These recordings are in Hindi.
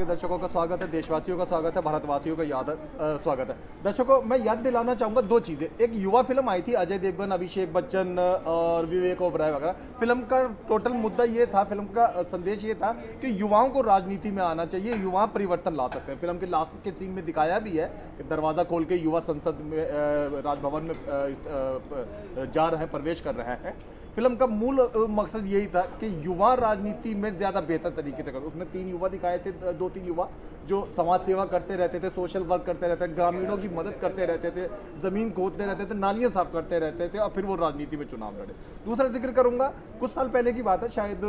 के दर्शकों का स्वागत है, देशवासियों का स्वागत है, भारतवासियों का स्वागत है। दर्शकों, मैं याद दिलाना चाहूँगा दो चीज़ें। एक युवा फिल्म आई थी, अजय देवगन, अभिषेक बच्चन और विवेक ओबराय वगैरह। फिल्म का टोटल मुद्दा ये था, फिल्म का संदेश ये था कि युवाओं को राजनीति में आना चाहिए, युवा परिवर्तन ला सकते हैं। फिल्म के लास्ट के सीन में दिखाया भी है कि दरवाज़ा खोल के युवा संसद में, राजभवन में जा रहे हैं, प्रवेश कर रहे हैं। फिल्म का मूल मकसद यही था कि युवा राजनीति में ज़्यादा बेहतर तरीके से कर। उसमें 3 युवा दिखाए थे, 2-3 युवा जो समाज सेवा करते रहते थे, सोशल वर्क करते रहते थे, ग्रामीणों की मदद करते रहते थे, ज़मीन खोदते रहते थे, नालियाँ साफ करते रहते थे, और फिर वो राजनीति में चुनाव लड़े। दूसरा जिक्र करूँगा, कुछ साल पहले की बात है, शायद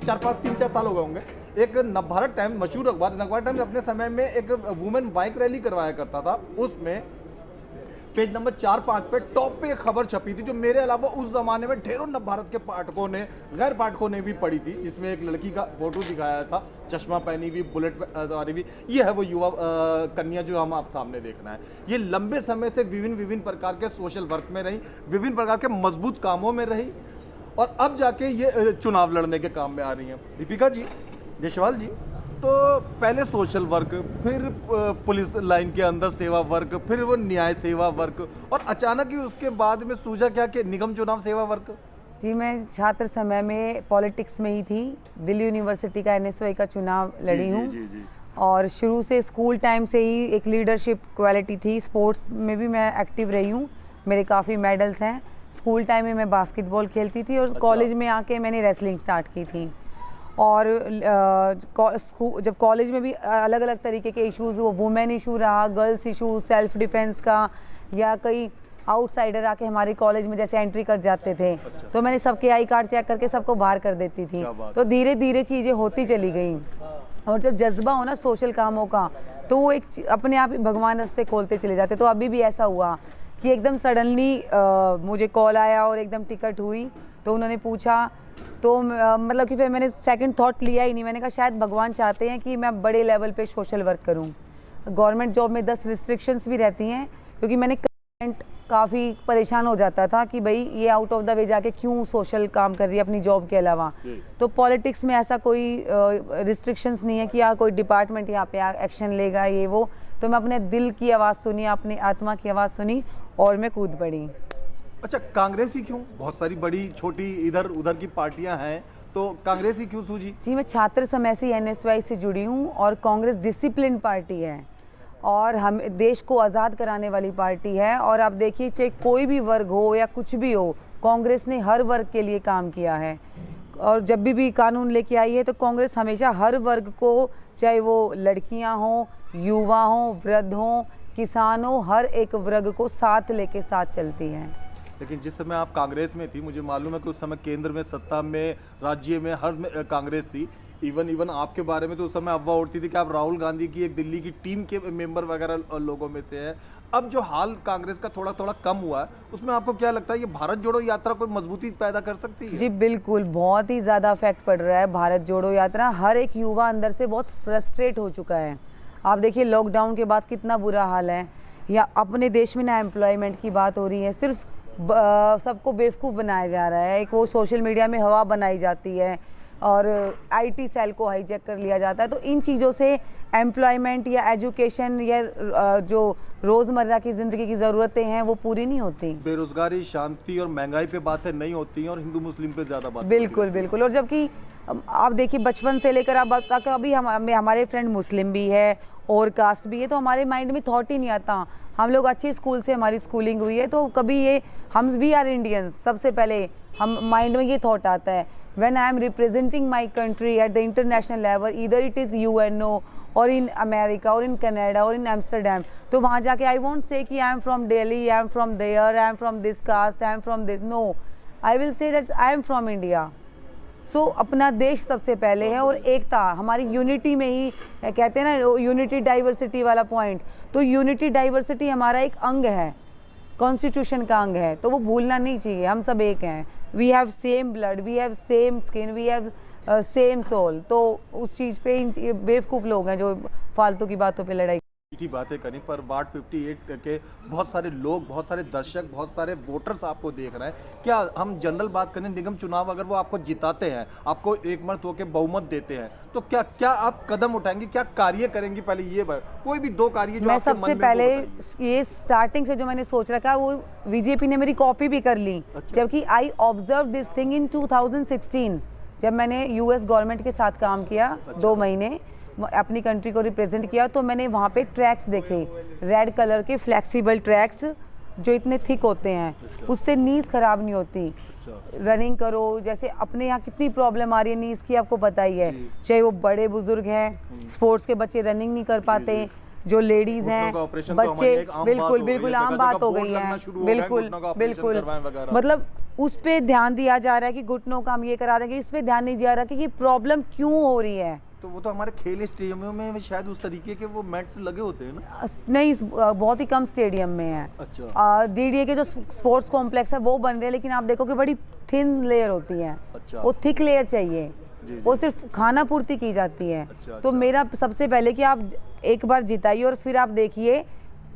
3-4 साल हो गए होंगे। एक नवभारत टाइम्स, मशहूर अखबार नवभारत टाइम्स अपने समय में एक वुमेन बाइक रैली करवाया करता था। उसमें पेज नंबर 4-5 पे टॉप पे एक खबर छपी थी, जो मेरे अलावा उस जमाने में ढेरों नवभारत के पाठकों ने, गैर पाठकों ने भी पढ़ी थी, जिसमें एक लड़की का फोटो दिखाया था, चश्मा पहनी हुई, बुलेट सवारी हुई। ये है वो युवा कन्या जो हम आप सामने देखना है। ये लंबे समय से विभिन्न प्रकार के सोशल वर्क में रही, विभिन्न प्रकार के मजबूत कामों में रही, और अब जाके ये चुनाव लड़ने के काम में आ रही हैं। दीपिका जी, जयसवाल जी, तो पहले सोशल वर्क, फिर पुलिस लाइन के अंदर सेवा वर्क, फिर वो न्याय सेवा वर्क, और अचानक ही उसके बाद में सूझा क्या कि निगम चुनाव सेवा वर्क। जी, मैं छात्र समय में पॉलिटिक्स में ही थी। दिल्ली यूनिवर्सिटी का NSY का चुनाव लड़ी हूँ, और शुरू से स्कूल टाइम से ही एक लीडरशिप क्वालिटी थी। स्पोर्ट्स में भी मैं एक्टिव रही हूँ, मेरे काफ़ी मेडल्स हैं। स्कूल टाइम में मैं बास्केटबॉल खेलती थी, और कॉलेज में आके मैंने रेसलिंग स्टार्ट की थी। और जब कॉलेज में भी अलग अलग तरीके के इश्यूज़, वो वुमेन इशू रहा, गर्ल्स इशू, सेल्फ डिफेंस का, या कई आउटसाइडर आके हमारे कॉलेज में जैसे एंट्री कर जाते थे। तो मैंने सबके आई कार्ड चेक करके सबको बाहर कर देती थी। तो धीरे धीरे चीज़ें होती चली गई, और जब जज्बा हो ना सोशल कामों का, तो वो एक अपने आप ही भगवान रास्ते खोलते चले जाते। तो अभी भी ऐसा हुआ कि एकदम सडनली मुझे कॉल आया और एकदम टिकट हुई। तो उन्होंने पूछा, तो मतलब कि फिर मैंने सेकंड थॉट लिया ही नहीं। मैंने कहा शायद भगवान चाहते हैं कि मैं बड़े लेवल पे सोशल वर्क करूं। गवर्नमेंट जॉब में 10 रिस्ट्रिक्शंस भी रहती हैं, क्योंकि मैंने काफ़ी परेशान हो जाता था कि भाई ये आउट ऑफ द वे जाके क्यों सोशल काम कर रही है अपनी जॉब के अलावा। तो पॉलिटिक्स में ऐसा कोई रिस्ट्रिक्शंस नहीं है कि कोई डिपार्टमेंट यहाँ पे एक्शन लेगा ये वो। तो मैं अपने दिल की आवाज़ सुनी, अपनी आत्मा की आवाज़ सुनी, और मैं कूद पड़ी। अच्छा, कांग्रेस ही क्यों? बहुत सारी बड़ी छोटी इधर उधर की पार्टियां हैं, तो कांग्रेस ही क्यों सूझी? जी, मैं छात्र समय से NSY से जुड़ी हूँ, और कांग्रेस डिसिप्लिन पार्टी है, और हम देश को आज़ाद कराने वाली पार्टी है। और आप देखिए, चाहे कोई भी वर्ग हो या कुछ भी हो, कांग्रेस ने हर वर्ग के लिए काम किया है। और जब भी कानून लेके आई है, तो कांग्रेस हमेशा हर वर्ग को, चाहे वो लड़कियाँ हों, युवा हों, वृद्ध हों, किसान हो, हर एक वर्ग को साथ लेके साथ चलती है। लेकिन जिस समय आप कांग्रेस में थी, मुझे मालूम है कि उस समय केंद्र में, सत्ता में, राज्य में हर में कांग्रेस थी। इवन आपके बारे में तो उस समय अफवाह उड़ती थी कि आप राहुल गांधी की एक दिल्ली की टीम के मेंबर वगैरह लोगों में से हैं। अब जो हाल कांग्रेस का थोड़ा थोड़ा कम हुआ है, उसमें आपको क्या लगता है, ये भारत जोड़ो यात्रा कोई मजबूती पैदा कर सकती है? जी बिल्कुल, बहुत ही ज़्यादा इफेक्ट पड़ रहा है भारत जोड़ो यात्रा। हर एक युवा अंदर से बहुत फ्रस्ट्रेट हो चुका है। आप देखिए, लॉकडाउन के बाद कितना बुरा हाल है, या अपने देश में ना एम्प्लॉयमेंट की बात हो रही है, सिर्फ सबको बेवकूफ़ बनाया जा रहा है। एक वो सोशल मीडिया में हवा बनाई जाती है, और IT सेल को हाईजैक कर लिया जाता है। तो इन चीज़ों से एम्प्लॉयमेंट या एजुकेशन या जो रोज़मर्रा की ज़िंदगी की ज़रूरतें हैं वो पूरी नहीं होती। बेरोजगारी, शांति और महंगाई पे बातें नहीं होती हैं, और हिंदू मुस्लिम पे ज़्यादा बात। बिल्कुल बिल्कुल। और जबकि आप देखिए, बचपन से लेकर अब तक अभी हमारे फ्रेंड मुस्लिम भी है और कास्ट भी है, तो हमारे माइंड में थॉट ही नहीं आता। हम लोग अच्छे स्कूल से हमारी स्कूलिंग हुई है, तो कभी ये हम वी आर इंडियंस, सबसे पहले हम माइंड में ये थॉट आता है, when I am representing my country at the international level, either it is UNO और इन अमेरिका और इन कनाडा और इन एम्स्टरडैम, तो वहाँ जाके आई वोंट से कि I am from Delhi, I am from there, I am from this caste, I am from this, no, I will say that I am from India. So अपना देश सबसे पहले है, और एकता हमारी यूनिटी में ही, कहते हैं ना यूनिटी डाइवर्सिटी वाला पॉइंट, तो यूनिटी डाइवर्सिटी हमारा एक अंग है, कॉन्स्टिट्यूशन का अंग है, तो वो भूलना नहीं चाहिए। हम सब एक हैं, we have same blood, we have same skin, we have same soul. तो उस चीज़ पे इन बेवकूफ़ लोग हैं जो फालतू की बातों पे लड़ाई मीठी बातें करें, पर वार्ड 58 के बहुत सारे लोग, बहुत सारे दर्शक, बहुत सारे वोटर्स आपको देख रहे हैं। क्या हम जनरल बात करें, निगम चुनाव अगर वो आपको जिताते हैं, आपको एक मत होकर बहुमत देते हैं, तो क्या क्या आप कदम उठाएंगे, क्या कार्य करेंगे? पहले ये कोई भी 2 कार्य जो मैं आपके मन सबसे में पहले वो बताइए। ये स्टार्टिंग से जो मैंने सोच रखा है वो बीजेपी ने मेरी कॉपी भी कर ली। अच्छा। जबकि I observe this thing in 2016 जब मैंने यूएस गवर्नमेंट के साथ काम किया। अच्छा। 2 महीने अपनी कंट्री को रिप्रेजेंट किया, तो मैंने वहाँ पे ट्रैक्स देखे, रेड कलर के फ्लेक्सिबल ट्रैक्स जो इतने थिक होते हैं। अच्छा। उससे नीज खराब नहीं होती। अच्छा। रनिंग करो, जैसे अपने यहाँ कितनी प्रॉब्लम आ रही है नीज की, आपको पता ही है। जी। चाहे वो बड़े बुजुर्ग हैं, स्पोर्ट्स के बच्चे रनिंग नहीं कर पाते, जो लेडीज हैं, घुटनों का ऑपरेशन तो हमारी बच्चे, एक आम बात बिल्कुल हो गई है, बिल्कुल जगह आम जगह बात हो बोर्ड गई लगना है। शुरू हो गए, बिल्कुल घुटनों का ऑपरेशन बिल्कुल करवाएं वगैरह। मतलब उस पे ध्यान दिया जा रहा है कि घुटनों का हम ये करा देंगे, इस पे ध्यान नहीं दिया रहा कि ये प्रॉब्लम क्यों हो रही है। तो वो तो हमारे खेल स्टेडियमों में शायद उस तरीके के वो मैट्स लगे होते हैं ना। नहीं, बहुत ही कम स्टेडियम में है। अच्छा। डीडीए के जो स्पोर्ट्स कॉम्प्लेक्स है वो बन रहे हैं, लेकिन आप देखो कि बड़ी थिन लेयर होती है। अच्छा। वो थिक लेयर चाहिए। जी, वो जी। सिर्फ खाना पूर्ति की जाती है। अच्छा, तो अच्छा। मेरा सबसे पहले कि आप एक बार जिताइए और फिर आप देखिए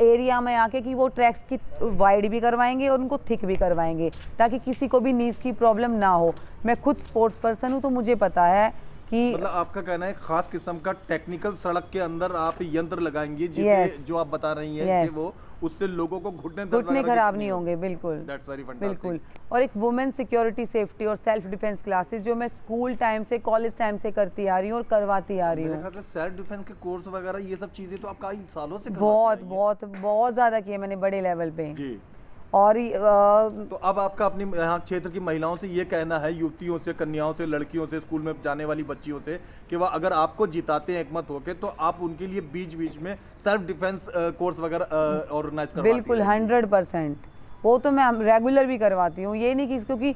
एरिया में आके कि वो ट्रैक्स की वाइड भी करवाएंगे और उनको थिक भी करवाएंगे, ताकि किसी को भी नीज की प्रॉब्लम ना हो। मैं खुद स्पोर्ट्स पर्सन हूँ, तो मुझे पता है कि मतलब आपका कहना है खास किस्म का टेक्निकल सड़क के अंदर आप यंत्र लगाएंगे, जिसे Yes. जो आप बता रही हैं Yes. कि वो उससे लोगों को घुटने दर्द घुटने वगैरह खराब की नहीं होंगे। बिल्कुल That's very fantastic. बिल्कुल। और एक वुमेन सिक्योरिटी, सेफ्टी और सेल्फ डिफेंस क्लासेस जो मैं स्कूल टाइम से, कॉलेज टाइम से करती आ रही हूँ और करवाती आ रही मेरे हूँ। ख्याल से सेल्फ डिफेंस के कोर्स वगैरह ये सब चीजें तो आप कई सालों से करवाती बहुत आई हैं। बहुत बहुत ज़्यादा किए मैंने बड़े लेवल पे। जी। और तो अब आपका अपनी यहाँ क्षेत्र की महिलाओं से ये कहना है, युवतियों से, कन्याओं से, लड़कियों से, स्कूल में जाने वाली बच्चियों से, कि वह अगर आपको जिताते हैं एकमत होके, तो आप उनके लिए बीच बीच में सेल्फ डिफेंस कोर्स वगैरह ऑर्गेनाइज करवाती बिल्कुल हैं। 100%। वो तो मैं रेगुलर भी करवाती हूँ। ये नहीं कि क्योंकि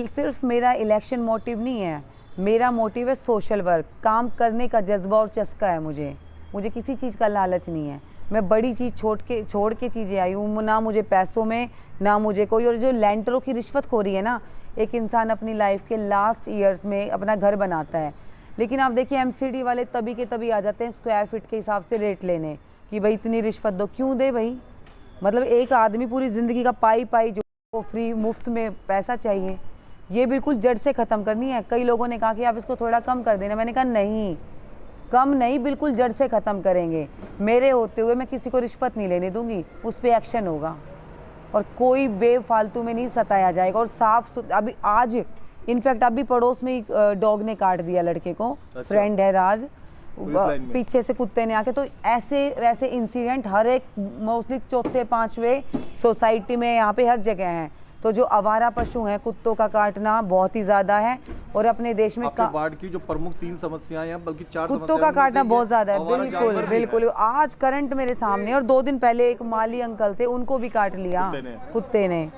सिर्फ मेरा इलेक्शन मोटिव नहीं है, मेरा मोटिव है सोशल वर्क, काम करने का जज्बा और चस्का है मुझे किसी चीज़ का लालच नहीं है। मैं बड़ी चीज़ छोड़ के चीज़ें आई हूँ, ना मुझे पैसों में, ना मुझे कोई। और जो लैंडरों की रिश्वत खोरी है ना, एक इंसान अपनी लाइफ के लास्ट ईयर्स में अपना घर बनाता है, लेकिन आप देखिए एमसीडी वाले तभी के तभी आ जाते हैं स्क्वायर फीट के हिसाब से रेट लेने, कि भाई इतनी रिश्वत दो। क्यों दे भाई? मतलब एक आदमी पूरी ज़िंदगी का पाई जो फ्री मुफ्त में पैसा चाहिए, ये बिल्कुल जड़ से ख़त्म करनी है। कई लोगों ने कहा कि आप इसको थोड़ा कम कर देना, मैंने कहा नहीं, कम नहीं, बिल्कुल जड़ से ख़त्म करेंगे। मेरे होते हुए मैं किसी को रिश्वत नहीं लेने दूंगी, उस पर एक्शन होगा और कोई बेफालतू में नहीं सताया जाएगा। और अभी आज इनफैक्ट अभी पड़ोस में डॉग ने काट दिया लड़के को। अच्छा। फ्रेंड है राज, लाइन में। पीछे से कुत्ते ने आके। तो ऐसे वैसे इंसिडेंट हर एक मोस्टली 4th-5th सोसाइटी में यहाँ पे हर जगह हैं। तो जो आवारा पशु हैं, कुत्तों का काटना बहुत ही ज़्यादा है। और अपने देश में आपके वार्ड की जो प्रमुख 3 समस्याएं हैं, बल्कि 4 कुत्तों का काटना बहुत ज़्यादा है। बिल्कुल बिल्कुल। आज करंट मेरे सामने, और 2 दिन पहले एक माली अंकल थे, उनको भी काट लिया कुत्ते ने।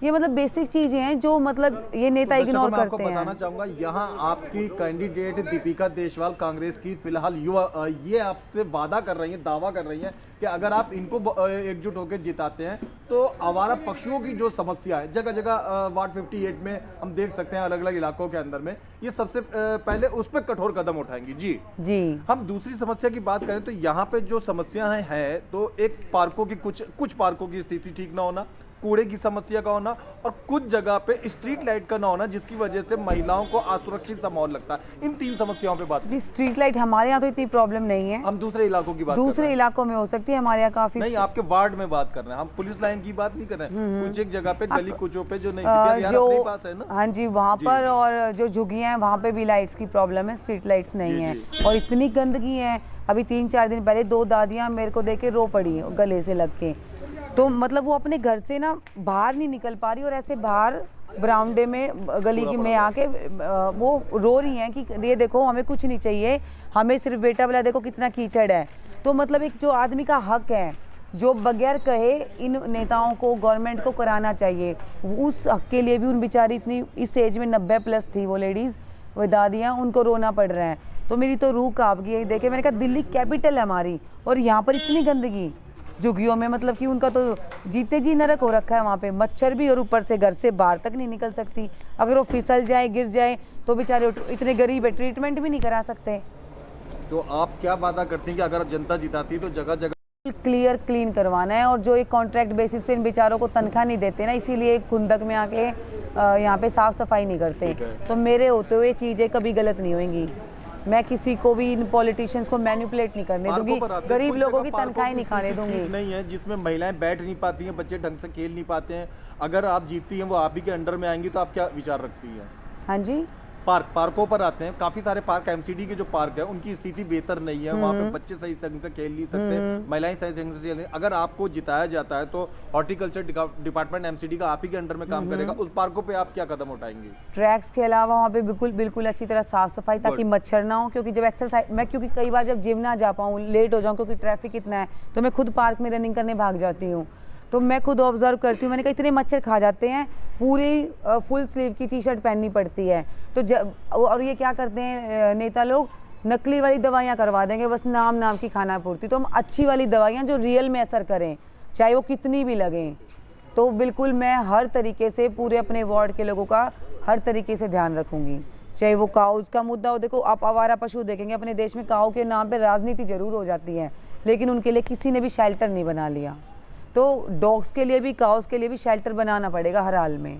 ये मतलब बेसिक चीजें हैं जो मतलब ये नेता इग्नोर मैं आपको करते हैं। बताना चाहूंगा, यहाँ आपकी कैंडिडेट दीपिका देशवाल कांग्रेस की फिलहाल युवा, ये आपसे वादा कर रही हैं, दावा कर रही हैं कि अगर आप इनको एकजुट होकर जिताते हैं तो आवारा पक्षियों की जो समस्या है जगह जगह वार्ड 58 में हम देख सकते हैं, अलग अलग इलाकों के अंदर में, ये सबसे पहले उस पर कठोर कदम उठाएंगी। जी जी। हम दूसरी समस्या की बात करें तो यहाँ पे जो समस्याएं हैं, तो एक पार्कों की कुछ पार्कों की स्थिति ठीक ना होना, कूड़े की समस्या का होना, और कुछ जगह पे स्ट्रीट लाइट का ना होना, जिसकी वजह से महिलाओं को असुरक्षित सा माहौल लगता है। इन 3 समस्याओं पे बात। जी, स्ट्रीट लाइट हमारे यहाँ तो इतनी प्रॉब्लम नहीं है, हम दूसरे इलाकों की बात दूसरे इलाकों में हो सकती है, हमारे यहाँ काफी नहीं, आपके वार्ड में बात कर रहे हैं हम, पुलिस लाइन की बात नहीं कर रहे हैं। कुछ एक जगह पे गली कुचों पे जो नहीं, जो अपने पास है ना। हाँ जी, वहाँ पर और जो झुग्गियाँ हैं वहाँ पे भी लाइट्स की प्रॉब्लम है, स्ट्रीट लाइट्स नहीं है। और इतनी गंदगी है, अभी 3-4 दिन पहले 2 दादियाँ मेरे को देख के रो पड़ी गले से लग के। तो मतलब वो अपने घर से ना बाहर नहीं निकल पा रही, और ऐसे बाहर बरामदे में गली की में आके वो रो रही हैं कि ये देखो हमें कुछ नहीं चाहिए, हमें सिर्फ बेटा वाला देखो कितना कीचड़ है। तो मतलब एक जो आदमी का हक है, जो बगैर कहे इन नेताओं को, गवर्नमेंट को कराना चाहिए, उस हक के लिए भी उन बेचारी इतनी इस एज में 90+ थी वो लेडीज़, वो दादियाँ, उनको रोना पड़ रहा है। तो मेरी तो रूह कांप गई देखे। मैंने कहा दिल्ली कैपिटल है हमारी, और यहाँ पर इतनी गंदगी झुग्गियों में, मतलब कि उनका तो जीते जी नरक हो रखा है वहाँ पे। मच्छर भी, और ऊपर से घर से बाहर तक नहीं निकल सकती। अगर वो फिसल जाए, गिर जाए, तो बेचारे इतने गरीब है, ट्रीटमेंट भी नहीं करा सकते। तो आप क्या वादा करते हैं कि अगर जनता जिताती है तो जगह जगह क्लियर क्लीन करवाना है। और जो एक कॉन्ट्रैक्ट बेसिस पे इन बेचारों को तनख्वाह नहीं देते ना, इसीलिए खुंदक में आके यहाँ पे साफ सफाई नहीं करते। तो मेरे होते हुए चीज़ें कभी गलत नहीं होंगी। मैं किसी को भी इन पॉलिटिशियंस को मैनिपुलेट नहीं करने दूंगी, गरीब लोगों की तनख्वाहें नहीं खाने दूंगी। नहीं है जिसमें महिलाएं बैठ नहीं पाती हैं, बच्चे ढंग से खेल नहीं पाते हैं। अगर आप जीतती हैं, वो आप ही के अंडर में आएंगी, तो आप क्या विचार रखती हैं? हाँ जी, पार्कों पर आते हैं, काफी सारे पार्क, एमसीडी के जो पार्क है उनकी स्थिति बेहतर नहीं है, वहाँ पे बच्चे सही ढंग से खेल नहीं सकते, महिलाएं सही ढंग से खेल नहीं। अगर आपको जिताया जाता है तो हॉर्टिकल्चर डिपार्टमेंट एमसीडी का आप ही के अंडर में काम करेगा, उस पार्कों पे आप क्या कदम उठाएंगे? ट्रैक्स के अलावा वहाँ पे बिल्कुल अच्छी तरह साफ सफाई, ताकि मच्छर ना हो। क्योंकि जब एक्सरसाइज मैं, क्योंकि कई बार जब जिम ना जा पाऊँ, लेट हो जाऊँ क्योंकि ट्रैफिक इतना है, तो मैं खुद पार्क में रनिंग करने भाग जाती हूँ। तो मैं खुद ऑब्जर्व करती हूँ, मैंने कहा इतने मच्छर खा जाते हैं, पूरी फुल स्लीव की टी शर्ट पहननी पड़ती है। तो जब, और ये क्या करते हैं नेता लोग, नकली वाली दवाइयाँ करवा देंगे, बस नाम की खाना पूर्ति। तो हम अच्छी वाली दवाइयाँ जो रियल में असर करें, चाहे वो कितनी भी लगें। तो बिल्कुल मैं हर तरीके से पूरे अपने वार्ड के लोगों का हर तरीके से ध्यान रखूँगी। चाहे वो काउज का मुद्दा हो, देखो आप आवारा पशु देखेंगे अपने देश में, काऊ के नाम पर राजनीति जरूर हो जाती है, लेकिन उनके लिए किसी ने भी शेल्टर नहीं बना लिया। तो डॉग्स के लिए भी, काउस के लिए भी शेल्टर बनाना पड़ेगा हर हाल में।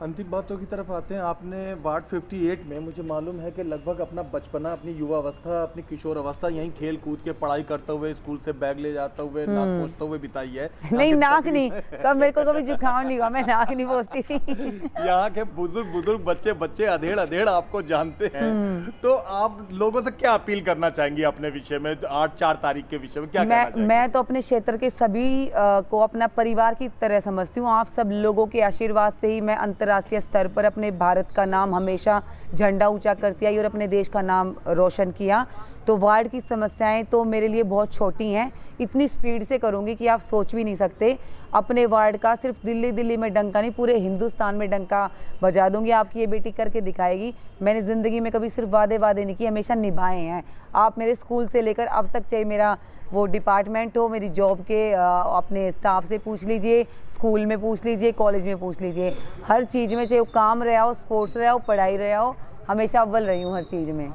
अंतिम बातों की तरफ आते हैं। आपने वार्ड 58 में, मुझे मालूम है कि लगभग अपना बचपना, अपनी युवा अवस्था, अपनी किशोर अवस्था यहीं खेल कूद के, पढ़ाई करते हुए, स्कूल से बैग ले जाते हुए, नाक पोंछते हुए बिताई है। नहीं, नाक नहीं, कब मेरे को कभी जुकाम नहीं हुआ, मैं नाक नहीं पोंछती थी। यहाँ के बुजुर्ग बच्चे अधेड़ आपको जानते हैं, तो आप लोगों से क्या अपील करना चाहेंगी अपने विषय में, 4 तारीख के विषय में क्या कहना चाहेंगी? मैं तो अपने क्षेत्र के सभी को अपना परिवार की तरह समझती हूँ। आप सब लोगों के आशीर्वाद से ही मैं अंतर्राष्ट्रीय स्तर पर अपने भारत का नाम हमेशा झंडा ऊंचा करती आई और अपने देश का नाम रोशन किया। तो वार्ड की समस्याएं तो मेरे लिए बहुत छोटी हैं, इतनी स्पीड से करूंगी कि आप सोच भी नहीं सकते। अपने वार्ड का सिर्फ दिल्ली में डंका नहीं, पूरे हिंदुस्तान में डंका बजा दूंगी। आपकी ये बेटी करके दिखाएगी। मैंने ज़िंदगी में कभी सिर्फ वादे नहीं किए, हमेशा निभाए हैं। आप मेरे स्कूल से लेकर अब तक, चाहे मेरा वो डिपार्टमेंट हो, मेरी जॉब के अपने स्टाफ से पूछ लीजिए, स्कूल में पूछ लीजिए, कॉलेज में पूछ लीजिए, हर चीज़ में, चाहे वो काम रहा हो, स्पोर्ट्स रहा हो, पढ़ाई रहा हो, हमेशा अव्वल रही हूँ हर चीज़ में।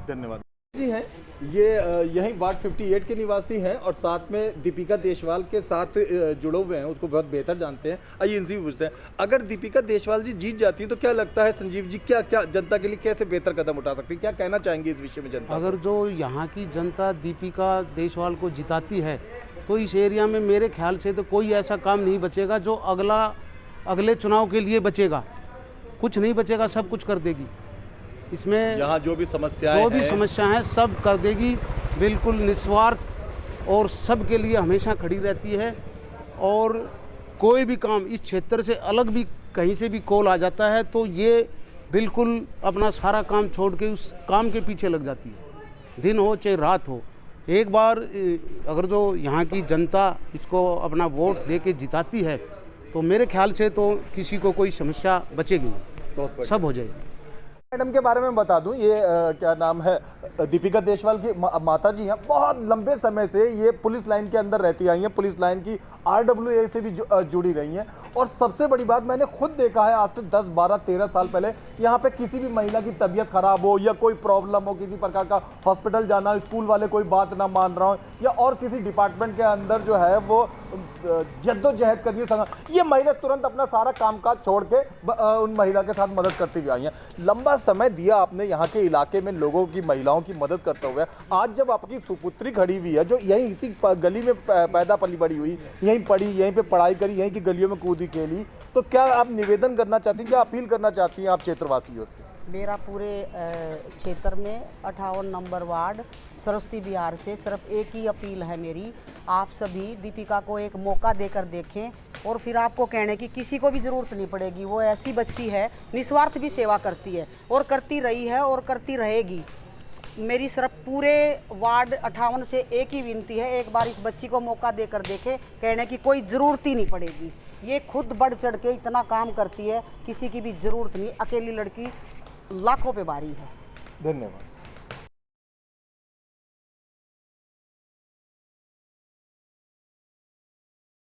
धन्यवाद जी। हैं ये यहीं वार्ड 58 के निवासी हैं और साथ में दीपिका देशवाल के साथ जुड़े हुए हैं, उसको बहुत बेहतर जानते हैं। आइए इनसे भी पूछते हैं, अगर दीपिका देशवाल जी जीत जाती है तो क्या लगता है संजीव जी, क्या जनता के लिए कैसे बेहतर कदम उठा सकती है, क्या कहना चाहेंगे इस विषय में जनता? अगर जो यहाँ की जनता दीपिका देशवाल को जिताती है तो इस एरिया में मेरे ख्याल से तो कोई ऐसा काम नहीं बचेगा जो अगले चुनाव के लिए बचेगा। कुछ नहीं बचेगा, सब कुछ कर देगी। इसमें यहाँ जो भी समस्याएं हैं सब कर देगी, बिल्कुल निस्वार्थ और सब के लिए हमेशा खड़ी रहती है। और कोई भी काम इस क्षेत्र से अलग भी कहीं से भी कॉल आ जाता है तो ये बिल्कुल अपना सारा काम छोड़ के उस काम के पीछे लग जाती है, दिन हो चाहे रात हो। एक बार अगर जो यहाँ की जनता इसको अपना वोट दे के जिताती है तो मेरे ख्याल से तो किसी को कोई समस्या बचेगी नहीं, सब हो जाएगी। मैडम के बारे में बता दूं, ये क्या नाम है, दीपिका देशवाल की माता जी हैं। बहुत लंबे समय से ये पुलिस लाइन के अंदर रहती आई हैं, पुलिस लाइन की RWA से भी जुड़ी रही हैं। और सबसे बड़ी बात, मैंने खुद देखा है आज से 10, 12, 13 साल पहले यहाँ पे किसी भी महिला की तबीयत खराब हो या कोई प्रॉब्लम हो, किसी प्रकार का हॉस्पिटल जाना, स्कूल वाले कोई बात ना मान रहा हो या और किसी डिपार्टमेंट के अंदर जो है वो जद्दोजहद करनी है, ये महिला तुरंत अपना सारा कामकाज छोड़ के उन महिला के साथ मदद करती हुई आई हैं। लंबा समय दिया आपने यहाँ के इलाके में लोगों की, महिलाओं की मदद करते हुए। आज जब आपकी सुपुत्री खड़ी हुई है जो यहीं इसी गली में पैदा पली बड़ी हुई, यहीं पढ़ी, यहीं पे पढ़ाई करी, यहीं की गलियों में कूदी खेली, तो क्या आप निवेदन करना चाहती हैं, क्या अपील करना चाहती हैं आप क्षेत्रवासियों से? मेरा पूरे क्षेत्र में 58 नंबर वार्ड सरस्वती विहार से सिर्फ एक ही अपील है मेरी, आप सभी दीपिका को एक मौका देकर देखें। और फिर आपको कहने की किसी को भी ज़रूरत नहीं पड़ेगी, वो ऐसी बच्ची है, निस्वार्थ भी सेवा करती है और करती रही है और करती रहेगी। मेरी सिर्फ पूरे वार्ड 58 से एक ही विनती है, एक बार इस बच्ची को मौका देकर देखें, कहने की कोई ज़रूरत ही नहीं पड़ेगी। ये खुद बढ़ चढ़ के इतना काम करती है, किसी की भी ज़रूरत नहीं, अकेली लड़की लाखों पे भारी है। धन्यवाद।